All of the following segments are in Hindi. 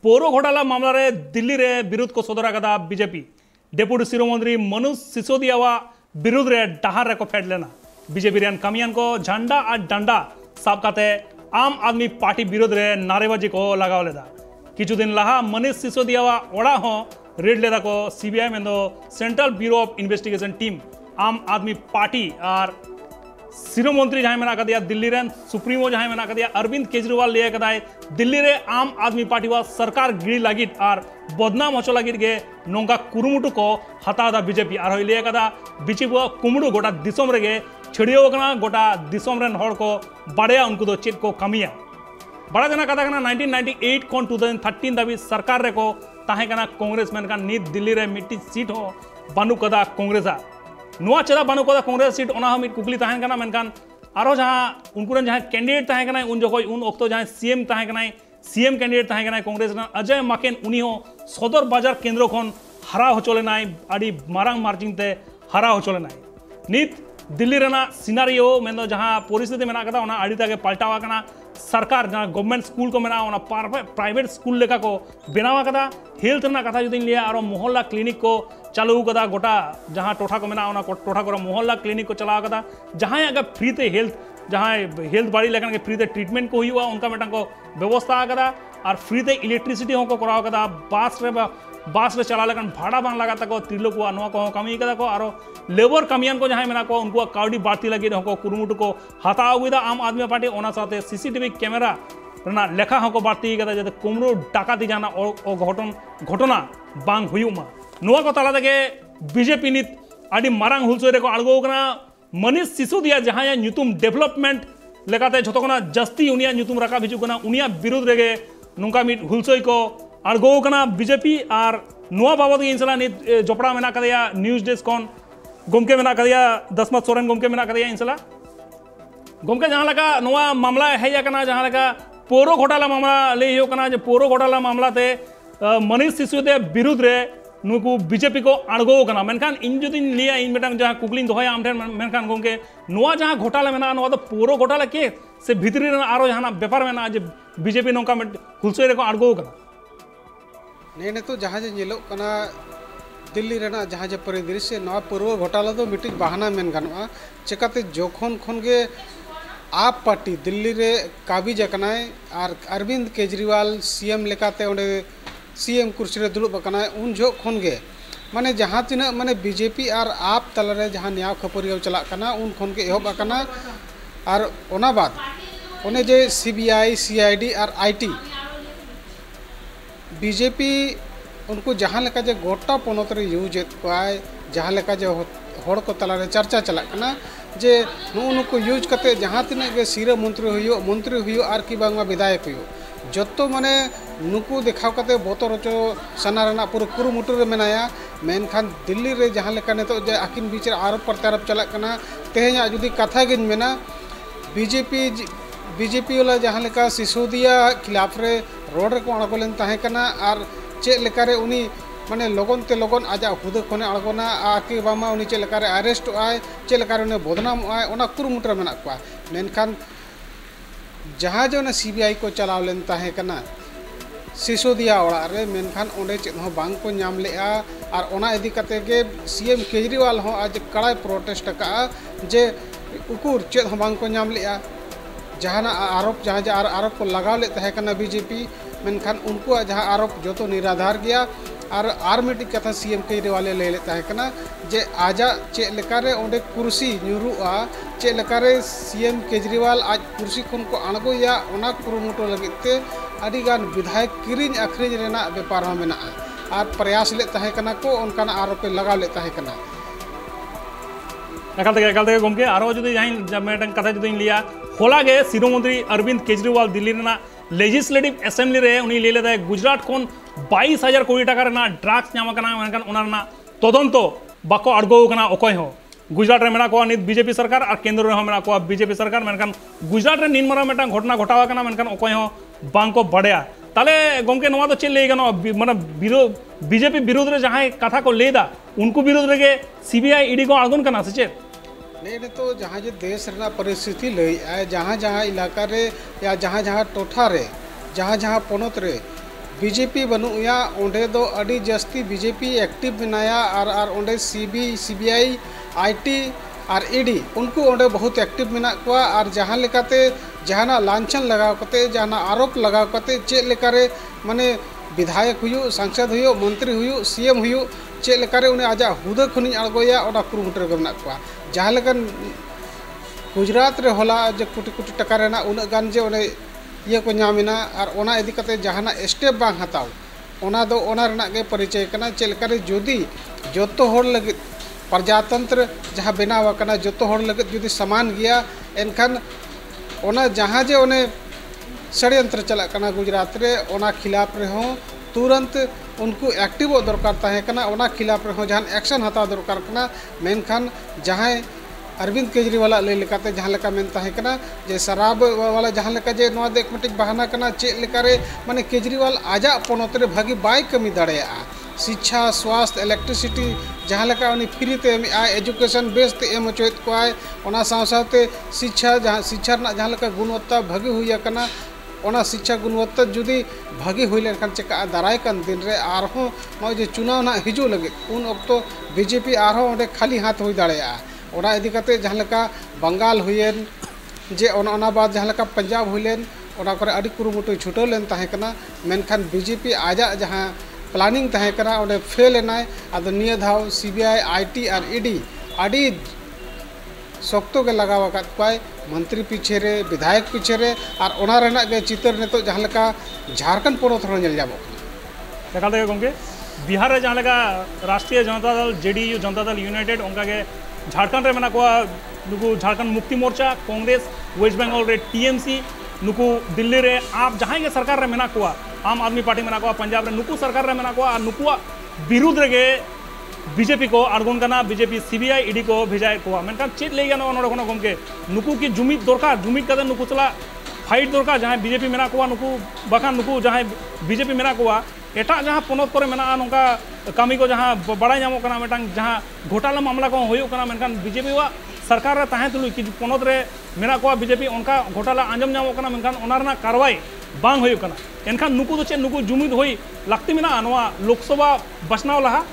पौर घोटाला मामला रे दिल्ली रे विरोध को सदर आकदा बीजेपी डेपुटी शिरोमंत्री मनोज सिसोदिया विरोध रे डहार रे को फेड लेना बीजेपी रेन कामियान को झंडा और डंडा साब काते आम आदमी पार्टी विरोध रे नारेबाजी को लगाव लेदा किछु दिन लहा मनोज सिसोदिया ओड़ा हो रेड लेदा को सीबीआई में central bureau of investigation team आम आदमी पार्टी और शिरोमंत्री जहाँ मेना कदिया दिल्ली रेन सुप्रीमो जहाँ मेना कदिया अरविंद केजरीवाल लिए कदाय दिल्ली रे आम आदमी पार्टी वा सरकार गिड़ी लगित और बदनाम होचो लगित गे नोंका कुरुमुटु को हतादा बीजेपी और लिए कदा बीजेपी कुमुडु गोटा दिसोम रेगे छड़ियो कना गोटा दिसोम रेन हड़ को बड़या उनको दो चेत को कमिया बड़ा जना कदा कना 1998 खन 2013 दाबी सरकार रे को ताहे कना कांग्रेस मेनका नित दिल्ली रे मिट्टी सीट हो बानु कदा कांग्रेसा नुआ चेदा बानु कदा कांग्रेस सीट ओना हम कुकली ताहेन कना मेनकान आरो जहां उनको जहां कैंडिडेट ताहे कना उन जखो उन ऑक्तो जहां सीएम ताहे कना सीएम कैंडिडेट ताहे कना कांग्रेस ना अजय माकेन उनी हो सदर बाजार केंद्र खन हरा हो चले नाय आडी मारांग मार्जिन ते हरा हो चले नाय नित दिल्ली रेना सिनारियो मेनो जहां परिस्थिति मेना कदा ओना आडी ताके पलटावा कना सरकार जहां गवर्नमेंट स्कूल को मेना ओना प्राइवेट स्कूल लेका को बनावा कदा हेल्थ ना कथा जुदी लिया और मोहल्ला क्लिनिक को चालू कदा गोटा जहां टोठा को मेना ओना टोठा को मोहल्ला क्लिनिक को चलावा कदा जहां अगर फ्री ते हेल्थ जहां हेल्थ बाड़ी लेकन के फ्री ते ट्रीटमेंट को हुआ उनका मेटा को व्यवस्था कदा और फ्री ते इलेक्ट्रिसिटी हो करावा कदा बास रे चला लेकन भाड़ा बांग लगा तक तिरलोक नुआ को कमी कदा को और लेबर कमियान को जहां मेना को उनको काउडी बाड़ती लगी हो कुरुमुटु को हता अगुदा आम आदमी पार्टी ओना साथे सीसीटीवी कैमरा रेना लेखा हो बाड़ती कदा जते कुमरू डाकाती जाना घटना बांग हुयुमा नुआ को तला तके बीजेपी नित आडी मारांग हुलसोय रे को आळगो कना मनीष सिसोदिया जहां न्यूतुम डेवलपमेंट लेकाते जतोकना जस्ती उनिया न्यूतुम रका भिजु कना उनिया विरोध रेगे नुका मिट हुलसोय को आळगो कना बीजेपी और नुआ बाबद इनसला नित जोपड़ा मेना कदिया न्यूज डेस्क कोन गोमके मेना कदिया दसमत सोरेन गोमके मेना कदिया इनसला गोमके जहां लगा नुआ मामला हेया कना जहां लगा पौर घोटाला मामला ले हो कना जे पौर घोटाला मामला ते मनीष सिसोदिया विरुद्ध रे नुकु बीजेपी को आड़गो कना मेनखान इन जुदी लिया इन बेटांग जहां कुकलिंग दोहया आम ठेन मेनखान गोमके नुआ जहां घोटाला मेना नुआ तो पौर घोटाला के से भितरी रे आरो जहां व्यापार मेना जे बीजेपी नोंका हुलसोय रे को आड़गो कना ने तो जहाँ जे नेलो कना दिल्ली रेना जहाँ जे परिदृश्य नवा पूर्व घोटाला तो मिट्टी बहाना मेन गानोआ चिकाते जोखन खनगे आप पार्टी दिल्ली रे काबिज कनाय और अरविंद केजरीवाल सीएम लेकाते ओंडे सीएम कुर्सी रे दुड़ुब कनाय उन जो खनगे माने जहाँ तिना माने बीजेपी और आप तलारे जहाँ न्याय खपरिया चला कना उन खनगे एहब कना और ओना बाद ओने जे सीबीआई सीआईडी और आईटी बीजेपी उनको जहाँ लेका जे गोटा पोनत रे यूज पाए जहाँ लेका जे हड़ को तला रे चर्चा चला कना जे नुको यूज करते जहाँ तिना गे सिरा मंत्री हुई और कि बांगा विधायक हुई जतो माने नुको देखाव करते बोतर होचो सना रेना पूरा कुरुमुटु रे मेनाया मेनखान दिल्ली रे जहाँ लेका नेतो जे आकिन बीच रे आरोप प्रत्यारोप चला कना तेहेኛ जुदी कथा गिन मेना बीजेपी वाला जहाँ लेका सिसोदिया खिलाफ रे रोड रे को अड़गोलेन ताहे कना और चे लेकारे उनी माने लगन ते लगन आजा हुदे खने अड़गोना आके बामा उनी चे लेकारे अरेस्ट आय चे लेकारे उनी बदनाम आय ओना कुरुमुटरा मेना को मेनखान जहाँ जो सीबीआई को चलाव लेन ताहे कना सिसोदिया ओड़ा रे मेनखान ओंडे चे हो बांग को नाम लेआ और ओना इदी कते गे सीएम केजरीवाल हो आज कड़ाई प्रोटेस्ट का जे उकुर चे हो बांग को नाम लेआ जहाँ आरोप जहाँ आरोप को लगाव ले तहे कना बीजेपी मेनखान उनको जहाँ आरोप जो तो निराधार गया और मिट्टी कथा सीएम केजरीवाल ले लेता है कना जे आजा चे लेकारे ओंडे कुर्सी न्यूरुआ चे लेकारे सीएम केजरीवाल आज कुर्सी खन को अणगोया ओना कुरुमुटो लगिते अडिगान विधायक किरिन अखरिज रेना व्यापार हो मेना और प्रयास लेता है कना को उनका आरोप लगाव लेता है कना एकालते गमके आरो जुदी जहां मेटन कथा जुदी लिया होला गे शिरोमंत्री अरविंद केजरीवाल दिल्ली रेना लेजिस्लेटिव असेंबली रे उनी ले लेदा गुजरात कोन 22,000 कोटी टाका रेना ड्रग्स नाम कना मेनकान ओनारना तदंतो बाको आड़गो कना ओकय हो गुजरात रे मेना को नित बीजेपी सरकार और केंद्र रे मेना को बीजेपी सरकार मेनकान गुजरात रे निन मरा मेटा घटना घटावा कना मेनकान ओकय हो बांको बड़या ताले गमके नवा तो चेल ले गनो माने बीजेपी विरोध रे जहां कथा को लेदा उनको विरोध रे सीबीआई ईडी को आड़गोन कना से नहीं तो जहाँ जो देश रेना परिस्थिति लई जहाँ जहाँ इलाका रे या जहाँ जहाँ टोठा रे जहाँ जहाँ पोनत रे बीजेपी बनुया ओंडे दो अड़ी जस्ती बीजेपी एक्टिव बनाया और ओंडे सीबीआई आईटी और ईडी उनको ओंडे बहुत एक्टिव मेना कुआ और जहाँ लेकाते जहाना लांछन लगाव कते जहाना आरोप लगाव कते चेक लेकारे माने विधायक हुयु सांसद हुयु मंत्री हुयु सीएम हुयु चेक लेकारे उन्हें आजा हुदा खुनी अड़गोया और कुरुमुट रे मेना कुआ जहाँ लेकन गुजरात रे होला जे कोटी कोटी टका रेना उन्ना गान जे ओने ये को नामिना और ओना इदी कते जहाना स्टेप बांग हताव ओना दो ओना रेना गे परिचय कना चेक लेकारे जोदी जोतो होड़ लगे प्रजातंत्र जहाँ बनाव कना जोतो होड़ लगे जुदी समान गया एनखान ओना जहाँ जे ओने षड्यंत्र चला कना गुजरात रे ओना खिलाफ रे हो तुरंत उनको एक्टिव दरकार ताहे कना ओना खिलाफ रे हो जहां एक्शन हता दरकार कना मेनखान जहाँ अरविंद केजरीवाल ले लेकाते जहाँ लेका मेन ताहे कना जे शराब वाला जहाँ लेका जे नोआ देख मिटिक बहाना कना चेक लेकारे माने केजरीवाल आजा पोनोत रे भागी बाय कमी दाड़ेया शिक्षा स्वास्थ्य इलेक्ट्रिसिटी जहाँ लेका उनी फ्री ते एजुकेशन बेस ते एम चोत को आए ओना साथे शिक्षा जहाँ शिक्षा जहाँ लेका गुणवत्ता भागी हुई कना ओना शिक्षा गुणवत्ता जुदी भागी हुई लेनखान चेका दाराय कान दिन रे आरहों नॉय जे चुनाव ना हिजू लगे उन ऑक्तो बीजेपी आरहों ओंडे खाली हाथ हुई दाड़ेया ओना इदी कते जहाँ लेका बंगाल हुईन जे ओना बाद जहाँ लेका पंजाब हुईलेन ओना करे अड़ी कुरुमुटु छुटो लेन ताहे कना मेनखान बीजेपी आजा जहाँ प्लानिंग ताहे कना ओंडे फेल एनाय आदो निया धाव सीबीआई आईटी और ईडी अड़ी शक्तो के लगाव अकात कोय मंत्री पीछे रे विधायक पीछे रे और ओना रेना गे चितर नितो जहाँ लेका झारखंड पोनोत रो नेल जाबो देखा देगा गमके बिहार रे जहाँ लेका राष्ट्रीय जनता दल जेडीयू जनता दल यूनाइटेड उनका के झारखंड रे मेना को नुकु झारखंड मुक्ति मोर्चा कांग्रेस वेस्ट बंगाल रे टीएमसी नुकु दिल्ली रे आप जहाँ के सरकार रे मेना को आम आदमी पार्टी मेना को पंजाब रे नुकु सरकार रे मेना को नुकुआ विरुद्ध रे बीजेपी को आड़गोन कना बीजेपी सीबीआई ईडी को भेजाए को मेनखान चेक ले गया नोडे खनो गमके नुकु की जुमिद दरकार जुमिद कदे नुकु चला फाइट दरकार जहाँ बीजेपी मेना को नुकु बखान नुकु जहाँ बीजेपी मेना को एटा जहाँ पोनत करे मेना नोका कामी को जहाँ बड़ा नामो कना मेटांग जहाँ घोटाला मामला को होयो कना मेनखान बीजेपी वा सरकार रे ताहे तुलु कि पोनत रे मेना को बीजेपी उनका घोटाला आंजम नामो कना मेनखान ओना रना कार्रवाई बांग होयो कना एनखान नुकु दो चे नुकु जुमिद होई लागती मेना नोआ लोकसभा बसनाव लहा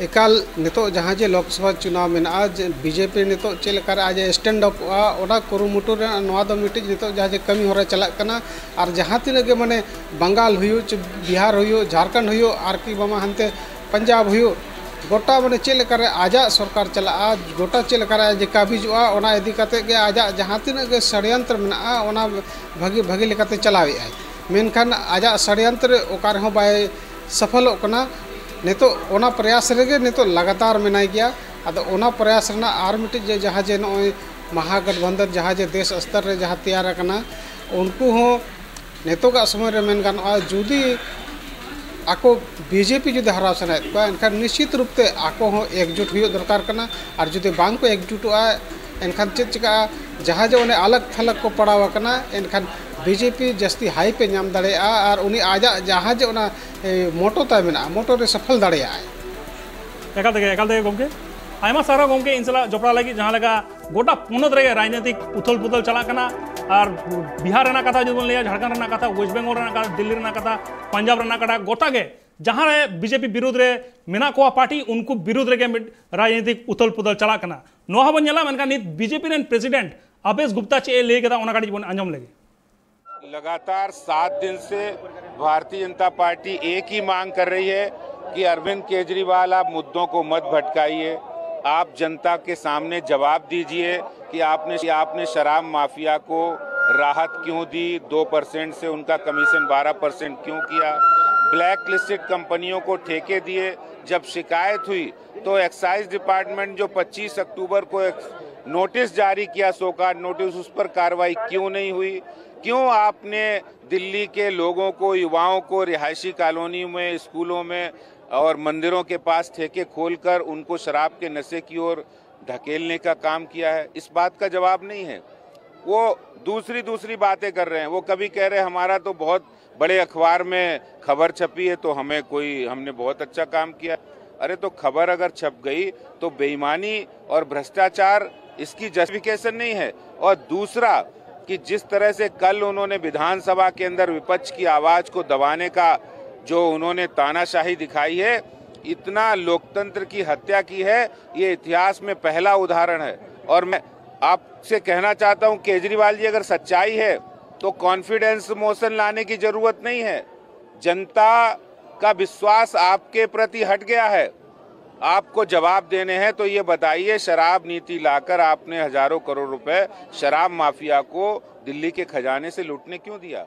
एकाल नितो जहाँ जे लोकसभा चुनाव में आज बीजेपी नितो चेलकार आज स्टैंड अप ओना कुरुमुटु रे नोआ दो मिटिज नितो जहाँ जे कमी होरा चला कना और जहाँ तीन के माने बंगाल हुयो बिहार हुयो झारखंड हुयो आर की बामा हंते पंजाब हुयो गोटा माने चेलकार आजा सरकार चला गोटा चेलकार आज काबिजुआ ओना इदी कते के आजा जहाँ तीन के षड्यंत्र मेना ओना भागी भागी लेकाते चलावे आय मेनखान आजा षड्यंत्र ओकार हो बाय सफल कना नितो ओना प्रयास रेगे नितो लगातार मेनाय गया आदो ओना प्रयास रना आर मिटिज जे जहाँ जे नोय महागठबंधन जहाँ जे देश स्तर रे जहाँ तैयार कना उनको हो नितो का समय रे मेन गानोआ जुदी आको बीजेपी जुदी हराव सनाय को एनखान निश्चित रूप से आको हो एकजुट हुई दरकार कना और जुदी बांग को एकजुटआ एनखान चेक चिका जहाँ जे ओने अलग थलग को पड़ाव कना एनखान बीजेपी जस्ती हाई पे नाम दाड़ेया और उनी आजा जहाँ जे ओना मोटो ता मेना मोटो रे सफल दाड़ेया एकाल देगे गमके आयमा सारा गमके इनसला जपड़ा लगी जहाँ लगा गोटा पोनत रे राजनीतिक उथल पुथल चला कना और बिहार रेना कथा जो लिया झारखंड रेना कथा वेस्ट बंगाल रेना कथा दिल्ली रेना कथा पंजाब रेना कथा गोटा के जहाँ रे बीजेपी विरुद्ध रे मेना को पार्टी उनको विरुद्ध रे राजनीतिक उथल पुथल चला कना नोहा बन नेला मेनका नित BJP rain president abyss Gupta चे ले कदा ओना काटी बन अंजम लगे लगातार 7 दिन से भारतीय जनता पार्टी एक ही मांग कर रही है कि अरविंद केजरीवाल आप मुद्दों को मत भटकाइए, आप जनता के सामने जवाब दीजिए कि आपने शराब माफिया को राहत क्यों दी, 2% से उनका कमीशन 12% क्यों किया, ब्लैक लिस्टेड कंपनियों को ठेके दिए। जब शिकायत हुई तो एक्साइज डिपार्टमेंट जो 25 अक्टूबर को एक नोटिस जारी किया, सोकार्ड नोटिस, उस पर कार्रवाई क्यों नहीं हुई? क्यों आपने दिल्ली के लोगों को, युवाओं को रिहायशी कॉलोनी में, स्कूलों में और मंदिरों के पास ठेके खोलकर उनको शराब के नशे की ओर ढकेलने का काम किया है? इस बात का जवाब नहीं है। वो दूसरी बातें कर रहे हैं। वो कभी कह रहे हैं हमारा तो बहुत बड़े अखबार में खबर छपी है तो हमने बहुत अच्छा काम किया। अरे तो खबर अगर छप गई तो बेईमानी और भ्रष्टाचार इसकी जस्टिफिकेशन नहीं है। और दूसरा कि जिस तरह से कल उन्होंने विधानसभा के अंदर विपक्ष की आवाज को दबाने का जो उन्होंने तानाशाही दिखाई है, इतना लोकतंत्र की हत्या की है, ये इतिहास में पहला उदाहरण है। और मैं आपसे कहना चाहता हूं, केजरीवाल जी, अगर सच्चाई है तो कॉन्फिडेंस मोशन लाने की जरूरत नहीं है। जनता का विश्वास आपके प्रति हट गया है। आपको जवाब देने हैं तो ये बताइए, शराब नीति लाकर आपने हजारों करोड़ रुपए शराब माफिया को दिल्ली के खजाने से लूटने क्यों दिया?